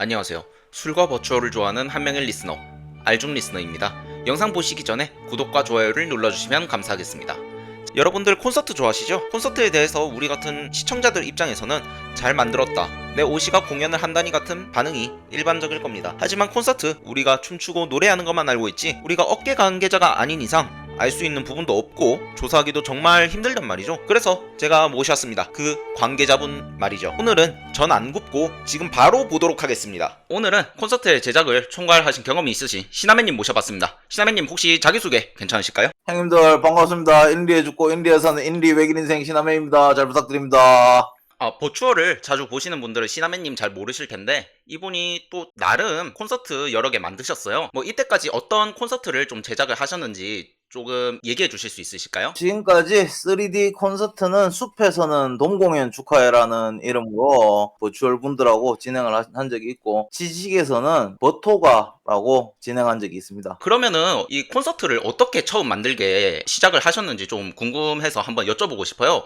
안녕하세요. 술과 버추어를 좋아하는 한 명의 리스너, 알중 리스너입니다. 영상 보시기 전에 구독과 좋아요를 눌러주시면 감사하겠습니다. 여러분들 콘서트 좋아하시죠? 콘서트에 대해서 우리 같은 시청자들 입장에서는 잘 만들었다, 내 오시가 공연을 한다니 같은 반응이 일반적일 겁니다. 하지만 콘서트, 우리가 춤추고 노래하는 것만 알고 있지 우리가 어깨 관계자가 아닌 이상 알 수 있는 부분도 없고 조사하기도 정말 힘들단 말이죠. 그래서 제가 모셨습니다. 그 관계자분 말이죠. 오늘은 전 안 굽고 지금 바로 보도록 하겠습니다. 오늘은 콘서트의 제작을 총괄하신 경험이 있으신 시나맨님 모셔봤습니다. 시나맨님 혹시 자기소개 괜찮으실까요? 형님들 반갑습니다. 인디에 죽고 인디에 사는 인디 외길 인생 시나메입니다. 잘 부탁드립니다. 버추어를 자주 보시는 분들은 시나맨님 잘 모르실 텐데 이분이 또 나름 콘서트 여러 개 만드셨어요. 뭐 이때까지 어떤 콘서트를 좀 제작을 하셨는지 조금 얘기해 주실 수 있으실까요? 지금까지 3D 콘서트는 숲에서는 동공연 축하해라는 이름으로 버추얼 분들하고 진행을 한 적이 있고, 지식에서는 버토가라고 진행한 적이 있습니다. 그러면은 이 콘서트를 어떻게 처음 만들게 시작을 하셨는지 좀 궁금해서 한번 여쭤보고 싶어요.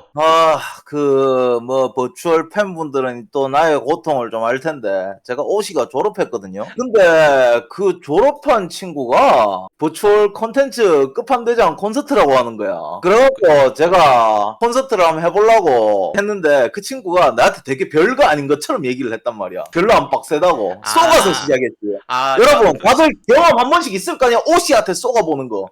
버추얼 팬분들은 또 나의 고통을 좀 알 텐데, 제가 오시가 졸업했거든요. 근데 그 졸업한 친구가 버추얼 콘텐츠 끝판대장 콘서트라고 하는 거야. 그래갖고 제가 콘서트를 한번 해보려고 했는데, 그 친구가 나한테 되게 별거 아닌 것처럼 얘기를 했단 말이야. 별로 안 빡세다고. 속아서 시작했지. 여러분, 다들 경험 한 번씩 있을 거 아니야? 오시한테 쏘가보는 거.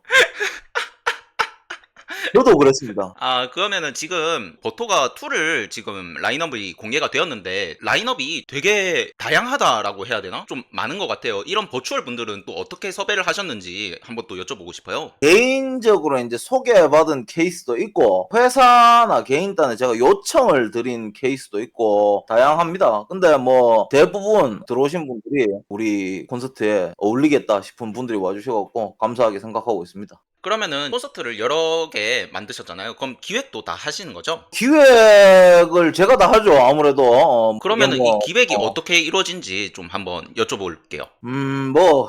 저도 그랬습니다. 그러면은 지금 버토가 2를 지금 라인업이 공개가 되었는데 라인업이 되게 다양하다라고 해야 되나? 좀 많은 것 같아요. 이런 버추얼 분들은 또 어떻게 섭외를 하셨는지 한번 또 여쭤보고 싶어요. 개인적으로 이제 소개받은 케이스도 있고, 회사나 개인단에 제가 요청을 드린 케이스도 있고, 다양합니다. 근데 뭐 대부분 들어오신 분들이 우리 콘서트에 어울리겠다 싶은 분들이 와주셔갖고 감사하게 생각하고 있습니다. 그러면은 콘서트를 여러 개 만드셨잖아요. 그럼 기획도 다 하시는 거죠? 기획을 제가 다 하죠. 아무래도 그러면은 뭐, 이 기획이 어떻게 이루어진지 좀 한번 여쭤볼게요.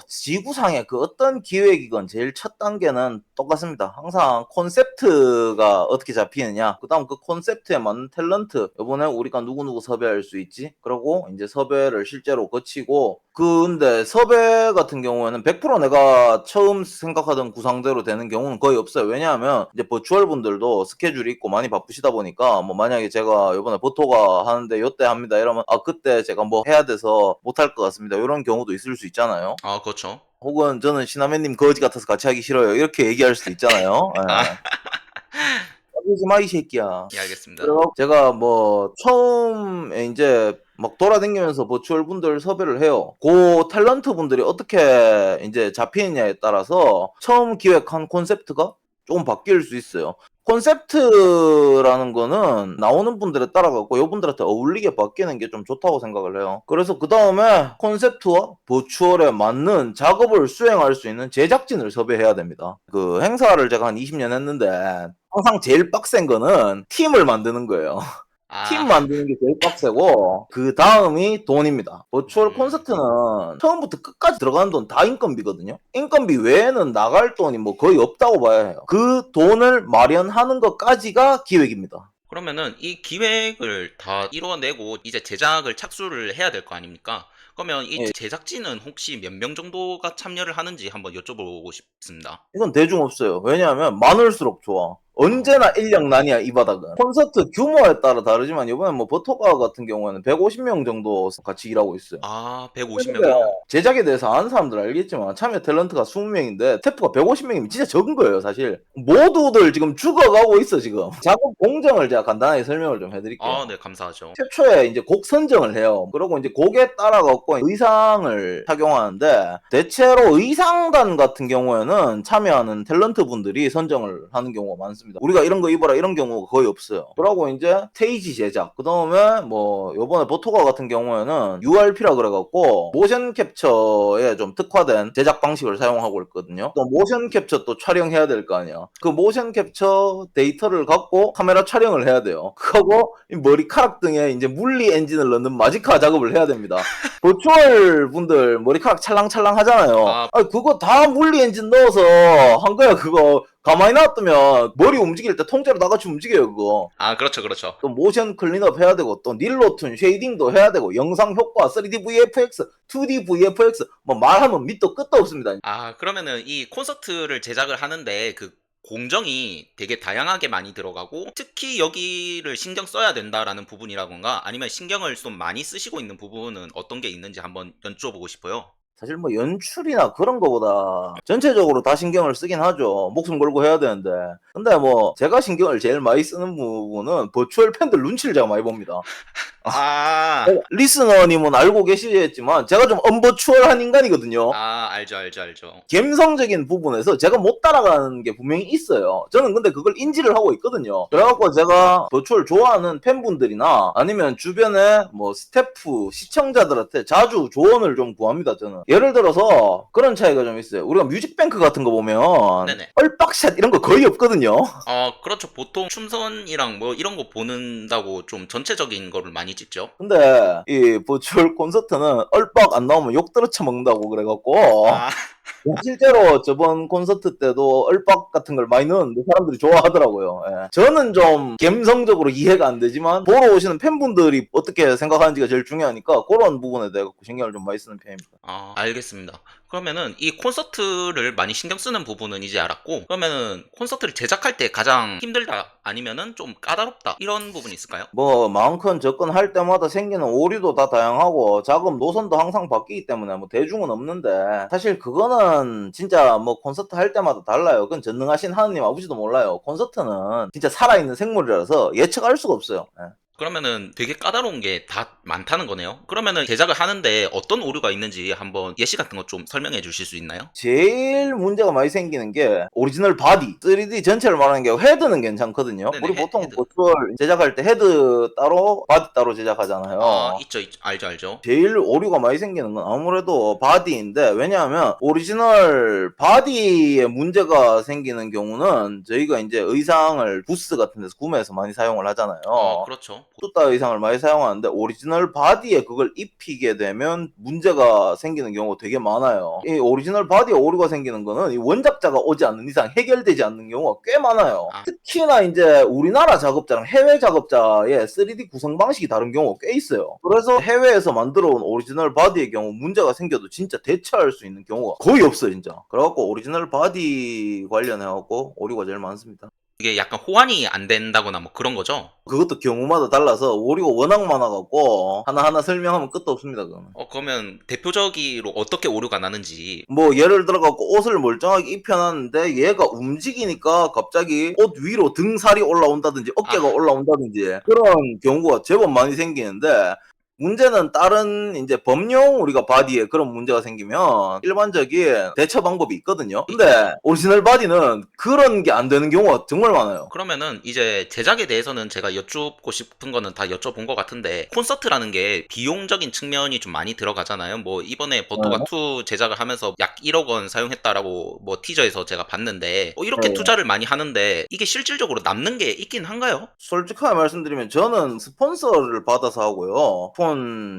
지구상의 그 어떤 기획이건 제일 첫 단계는 똑같습니다. 항상 콘셉트가 어떻게 잡히느냐, 그 다음 그 콘셉트에 맞는 탤런트, 이번에 우리가 누구누구 섭외할 수 있지? 그러고 이제 섭외를 실제로 거치고, 근데 섭외 같은 경우에는 100% 내가 처음 생각하던 구상대로 되는 경우는 거의 없어요. 왜냐하면 이제 버추얼 분들도 스케줄이 있고 많이 바쁘시다 보니까, 뭐 만약에 제가 이번에 버토가 하는데 요때 합니다 이러면 그때 제가 뭐 해야 돼서 못할 것 같습니다, 이런 경우도 있을 수 있잖아요. 그렇죠. 혹은 저는 시나맨님 거지 같아서 같이 하기 싫어요, 이렇게 얘기할 수도 있잖아요. 아, 하지 마 이 새끼야. 예, 알겠습니다. 그래서 제가 뭐 처음에 이제 막 돌아다니면서 버추얼 분들 섭외를 해요. 그 탤런트 분들이 어떻게 이제 잡히느냐에 따라서 처음 기획한 콘셉트가 조금 바뀔 수 있어요. 콘셉트라는 거는 나오는 분들에 따라가고 이분들한테 어울리게 바뀌는 게 좀 좋다고 생각을 해요. 그래서 그 다음에 콘셉트와 버추얼에 맞는 작업을 수행할 수 있는 제작진을 섭외해야 됩니다. 그 행사를 제가 한 20년 했는데 항상 제일 빡센 거는 팀을 만드는 거예요. 팀 만드는 게 제일 빡세고, 그 다음이 돈입니다. 버추얼 콘서트는 처음부터 끝까지 들어가는 돈 다 인건비거든요. 인건비 외에는 나갈 돈이 뭐 거의 없다고 봐야 해요. 그 돈을 마련하는 것까지가 기획입니다. 그러면은 이 기획을 다 이뤄내고 이제 제작을 착수를 해야 될 거 아닙니까? 그러면 이 예. 제작진은 혹시 몇 명 정도가 참여를 하는지 한번 여쭤보고 싶습니다. 이건 대중 없어요. 왜냐하면 많을수록 좋아. 언제나 인력난이야 이 바닥은. 콘서트 규모에 따라 다르지만 이번에 뭐 버토가 같은 경우에는 150명 정도 같이 일하고 있어요. 150명이요? 제작에 대해서 아는 사람들 알겠지만 참여 탤런트가 20명인데 스태프가 150명이면 진짜 적은 거예요 사실. 모두들 지금 죽어가고 있어 지금. 작업 공정을 제가 간단하게 설명을 좀 해드릴게요. 네, 감사하죠. 최초에 이제 곡 선정을 해요. 그리고 이제 곡에 따라갖고 의상을 착용하는데, 대체로 의상단 같은 경우에는 참여하는 탤런트 분들이 선정을 하는 경우가 많습니다. 우리가 이런 거 입어라 이런 경우가 거의 없어요. 그러고 이제 스테이지 제작, 그 다음에 뭐 요번에 버토가 같은 경우에는 URP라 그래갖고 모션 캡처에 좀 특화된 제작 방식을 사용하고 있거든요. 또 모션 캡처 또 촬영해야 될 거 아니야. 그 모션 캡처 데이터를 갖고 카메라 촬영을 해야 돼요. 그거고 머리카락 등에 이제 물리 엔진을 넣는 마지카 작업을 해야 됩니다. 버추얼 분들 머리카락 찰랑찰랑 하잖아요. 그거 다 물리 엔진 넣어서 한 거야 그거. 가만히 놔두면 머리 움직일 때 통째로 다 같이 움직여요 그거. 아, 그렇죠, 그렇죠. 또 모션 클린업 해야 되고 또 닐로툰 쉐이딩도 해야 되고 영상 효과 3D VFX, 2D VFX 뭐 말하면 밑도 끝도 없습니다. 아, 그러면은 이 콘서트를 제작을 하는데 그 공정이 되게 다양하게 많이 들어가고 특히 여기를 신경 써야 된다라는 부분이라던가 아니면 신경을 좀 많이 쓰시고 있는 부분은 어떤 게 있는지 한번 여쭤보고 싶어요. 사실 뭐 연출이나 그런 거보다 전체적으로 다 신경을 쓰긴 하죠. 목숨 걸고 해야 되는데. 근데 뭐 제가 신경을 제일 많이 쓰는 부분은 버추얼 팬들 눈치를 제가 많이 봅니다. 아, 리스너님은 알고 계시겠지만 제가 좀 언버추얼한 인간이거든요. 아, 알죠, 알죠, 알죠. 감성적인 부분에서 제가 못 따라가는 게 분명히 있어요. 저는 근데 그걸 인지를 하고 있거든요. 그래갖고 제가 버추얼 좋아하는 팬분들이나 아니면 주변에 뭐 스태프, 시청자들한테 자주 조언을 좀 구합니다, 저는. 예를 들어서 그런 차이가 좀 있어요. 우리가 뮤직뱅크 같은 거 보면 네네. 얼빡샷 이런 거 거의 없거든요. 그렇죠. 보통 춤선이랑 뭐 이런 거 보는다고 좀 전체적인 거를 많이 찍죠. 근데 이 버추얼 콘서트는 얼빡 안 나오면 욕 들어쳐 먹는다고 그래갖고 아, 실제로 저번 콘서트 때도 얼빡 같은 걸 많이 넣었는데 사람들이 좋아하더라고요. 예. 저는 좀 감성적으로 이해가 안 되지만 보러 오시는 팬분들이 어떻게 생각하는지가 제일 중요하니까 그런 부분에 대해 신경을 좀 많이 쓰는 편입니다. 알겠습니다. 그러면은 이 콘서트를 많이 신경 쓰는 부분은 이제 알았고, 그러면은 콘서트를 제작할 때 가장 힘들다 아니면은 좀 까다롭다 이런 부분이 있을까요? 뭐 많건 적건 할 때마다 생기는 오류도 다 다양하고 작업 노선도 항상 바뀌기 때문에 뭐 대중은 없는데 사실 그거는 진짜 뭐 콘서트 할 때마다 달라요. 그건 전능하신 하느님 아버지도 몰라요. 콘서트는 진짜 살아있는 생물이라서 예측할 수가 없어요. 예. 그러면은 되게 까다로운 게 다 많다는 거네요. 그러면은 제작을 하는데 어떤 오류가 있는지 한번 예시 같은 거 좀 설명해 주실 수 있나요? 제일 문제가 많이 생기는 게 오리지널 바디 3D 전체를 말하는 게 헤드는 괜찮거든요. 네네, 우리 보통 헤드. 버추얼 제작할 때 헤드 따로 바디 따로 제작하잖아요. 있죠, 있죠. 알죠, 알죠. 제일 오류가 많이 생기는 건 아무래도 바디인데 왜냐하면 오리지널 바디에 문제가 생기는 경우는 저희가 이제 의상을 부스 같은 데서 구매해서 많이 사용을 하잖아요. 그렇죠. 뚜따 의상을 많이 사용하는데 오리지널 바디에 그걸 입히게 되면 문제가 생기는 경우가 되게 많아요. 이 오리지널 바디에 오류가 생기는 거는 이 원작자가 오지 않는 이상 해결되지 않는 경우가 꽤 많아요. 특히나 이제 우리나라 작업자랑 해외 작업자의 3D 구성 방식이 다른 경우가 꽤 있어요. 그래서 해외에서 만들어 온 오리지널 바디의 경우 문제가 생겨도 진짜 대처할 수 있는 경우가 거의 없어요, 진짜. 그래갖고 오리지널 바디 관련해갖고 오류가 제일 많습니다. 이게 약간 호환이 안 된다거나 뭐 그런 거죠? 그것도 경우마다 달라서 오류가 워낙 많아갖고 하나하나 설명하면 끝도 없습니다, 그거는. 그러면 대표적으로 어떻게 오류가 나는지. 뭐 예를 들어갖고 옷을 멀쩡하게 입혀놨는데 얘가 움직이니까 갑자기 옷 위로 등살이 올라온다든지 어깨가 올라온다든지 그런 경우가 제법 많이 생기는데 문제는 다른 이제 범용 우리가 바디에 그런 문제가 생기면 일반적인 대처 방법이 있거든요. 근데 오리지널 바디는 그런 게 안 되는 경우가 정말 많아요. 그러면은 이제 제작에 대해서는 제가 여쭙고 싶은 거는 다 여쭤본 것 같은데 콘서트라는 게 비용적인 측면이 좀 많이 들어가잖아요. 뭐 이번에 버토가2 제작을 하면서 약 1억 원 사용했다라고 뭐 티저에서 제가 봤는데 이렇게 네. 투자를 많이 하는데 이게 실질적으로 남는 게 있긴 한가요? 솔직하게 말씀드리면 저는 스폰서를 받아서 하고요. 폰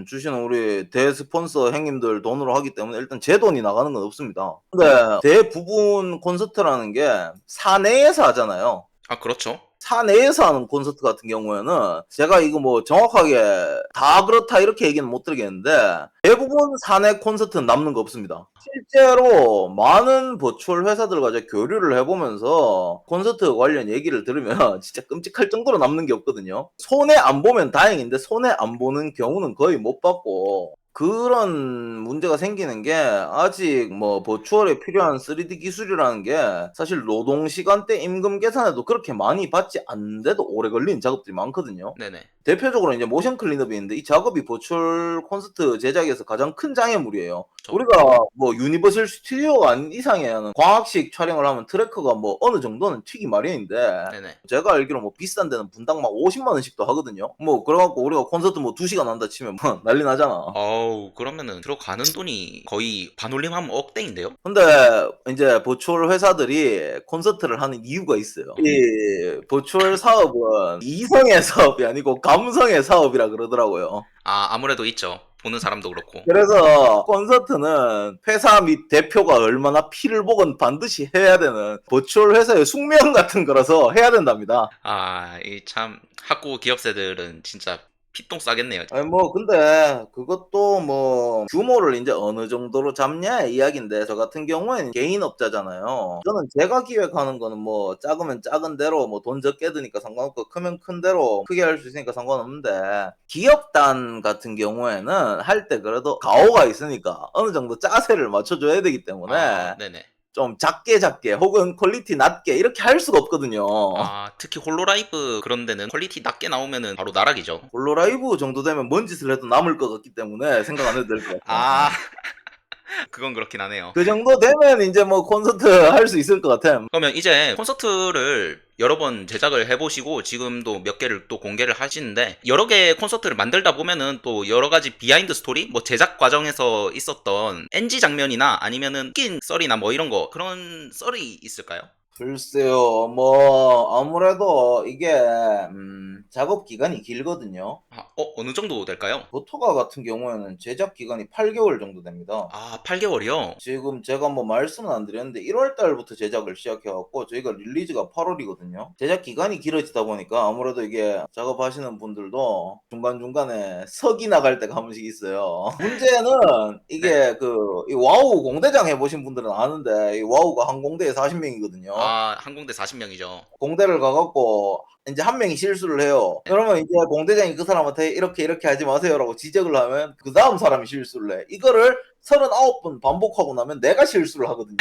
주시는 우리 대스폰서 형님들 돈으로 하기 때문에 일단 제 돈이 나가는 건 없습니다. 근데 대부분 콘서트라는 게 사내에서 하잖아요. 그렇죠. 사내에서 하는 콘서트 같은 경우에는 제가 이거 뭐 정확하게 다 그렇다 이렇게 얘기는 못 드리겠는데 대부분 사내 콘서트는 남는 거 없습니다. 실제로 많은 버추얼 회사들과 이제 교류를 해보면서 콘서트 관련 얘기를 들으면 진짜 끔찍할 정도로 남는 게 없거든요. 손해 안 보면 다행인데 손해 안 보는 경우는 거의 못 봤고 그런 문제가 생기는 게 아직 뭐 버추얼에 필요한 3D 기술이라는 게 사실 노동 시간대 임금 계산에도 그렇게 많이 받지 않는데도 오래 걸리는 작업들이 많거든요. 네네. 대표적으로 이제 모션 클린업이 있는데 이 작업이 버추얼 콘서트 제작에서 가장 큰 장애물이에요. 저- 우리가 뭐 유니버설 스튜디오가 아닌 이상에는 광학식 촬영을 하면 트래커가 뭐 어느 정도는 튀기 마련인데 네네. 제가 알기로 뭐 비싼 데는 분당 막 50만 원씩도 하거든요. 뭐 그래갖고 우리가 콘서트 뭐 2시간 한다 치면 뭐 난리 나잖아. 그러면은 들어가는 돈이 거의 반올림하면 억대인데요? 근데 이제 버추얼 회사들이 콘서트를 하는 이유가 있어요. 이 버추얼 사업은 이성의 사업이 아니고 감성의 사업이라 그러더라고요. 아, 아무래도 있죠. 보는 사람도 그렇고. 그래서 콘서트는 회사 및 대표가 얼마나 피를 보건 반드시 해야 되는 버추얼 회사의 숙명 같은 거라서 해야 된답니다. 아, 이 참 학구 기업체들은 진짜 피똥 싸겠네요. 아니 뭐 근데 그것도 뭐 규모를 이제 어느 정도로 잡냐의 이야기인데, 저 같은 경우에는 개인업자잖아요. 저는 제가 기획하는 거는 뭐 작으면 작은 대로 뭐 돈 적게 드니까 상관없고 크면 큰 대로 크게 할 수 있으니까 상관없는데, 기업단 같은 경우에는 할 때 그래도 가오가 있으니까 어느 정도 짜세를 맞춰줘야 되기 때문에 아, 네네. 좀 작게 혹은 퀄리티 낮게 이렇게 할 수가 없거든요. 아, 특히 홀로라이브 그런 데는 퀄리티 낮게 나오면은 바로 나락이죠. 홀로라이브 정도 되면 뭔 짓을 해도 남을 것 같기 때문에 생각 안 해도 될 것 같아요. 아, 그건 그렇긴 하네요. 그 정도 되면 이제 뭐 콘서트 할 수 있을 것 같아. 그러면 이제 콘서트를 여러 번 제작을 해보시고 지금도 몇 개를 또 공개를 하시는데, 여러 개의 콘서트를 만들다 보면은 또 여러 가지 비하인드 스토리, 뭐 제작 과정에서 있었던 NG 장면이나 아니면은 웃긴 썰이나 뭐 이런 거, 그런 썰이 있을까요? 글쎄요, 뭐 아무래도 이게 작업 기간이 길거든요. 아, 어느 정도 될까요? 보토가 같은 경우에는 제작 기간이 8개월 정도 됩니다. 아, 8개월이요? 지금 제가 뭐 말씀은 안 드렸는데 1월 달부터 제작을 시작해갖고 저희가 릴리즈가 8월이거든요. 제작 기간이 길어지다 보니까 아무래도 이게 작업하시는 분들도 중간중간에 석이 나갈 때가 한 번씩 있어요. 문제는 이게 이 와우 공대장 해보신 분들은 아는데, 이 와우가 한 공대에 40명이거든요. 아, 항공대 40명이죠. 공대를 가갖고 이제 한 명이 실수를 해요. 그러면 이제 공대장이 그 사람한테 이렇게 하지 마세요라고 지적을 하면 그 다음 사람이 실수를 해. 이거를 39번 반복하고 나면 내가 실수를 하거든요.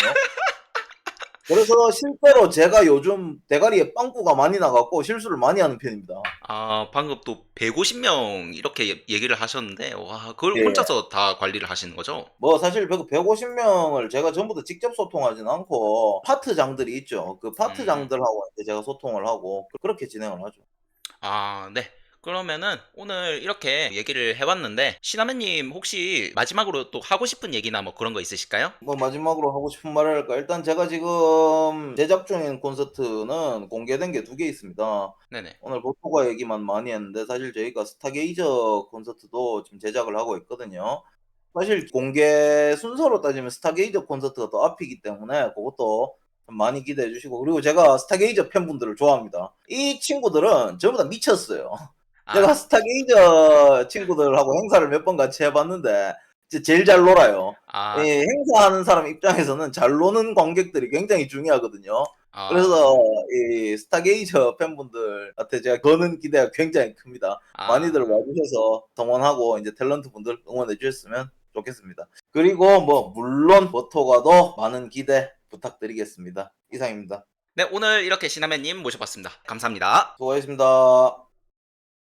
그래서 실제로 제가 요즘 대가리에 빵꾸가 많이 나갖고 실수를 많이 하는 편입니다. 아, 방금 또 150명 이렇게 얘기를 하셨는데, 와, 그걸 예. 혼자서 다 관리를 하시는 거죠? 뭐 사실 150명을 제가 전부 다 직접 소통하진 않고 파트장들이 있죠. 그 파트장들하고 이제 제가 소통을 하고 그렇게 진행을 하죠. 아, 네. 그러면은 오늘 이렇게 얘기를 해봤는데, 시나메님 혹시 마지막으로 또 하고 싶은 얘기나 뭐 그런 거 있으실까요? 뭐 마지막으로 하고 싶은 말을 할까? 일단 제가 지금 제작 중인 콘서트는 공개된 게 2개 있습니다. 네네. 오늘 보토가 얘기만 많이 했는데 사실 저희가 스타게이저 콘서트도 지금 제작을 하고 있거든요. 사실 공개 순서로 따지면 스타게이저 콘서트가 더 앞이기 때문에 그것도 좀 많이 기대해 주시고, 그리고 제가 스타게이저 팬분들을 좋아합니다. 이 친구들은 전부 다 미쳤어요. 제가 아, 스타게이저 친구들하고 행사를 몇 번 같이 해봤는데 진짜 제일 잘 놀아요. 이 아, 행사하는 사람 입장에서는 잘 노는 관객들이 굉장히 중요하거든요. 아, 그래서 이 스타게이저 팬분들한테 제가 거는 기대가 굉장히 큽니다. 많이들 아, 와주셔서 동원하고 이제 탤런트 분들 응원해 주셨으면 좋겠습니다. 그리고 뭐 물론 버토가도 많은 기대 부탁드리겠습니다. 이상입니다. 네, 오늘 이렇게 시나메님 모셔봤습니다. 감사합니다. 수고하셨습니다.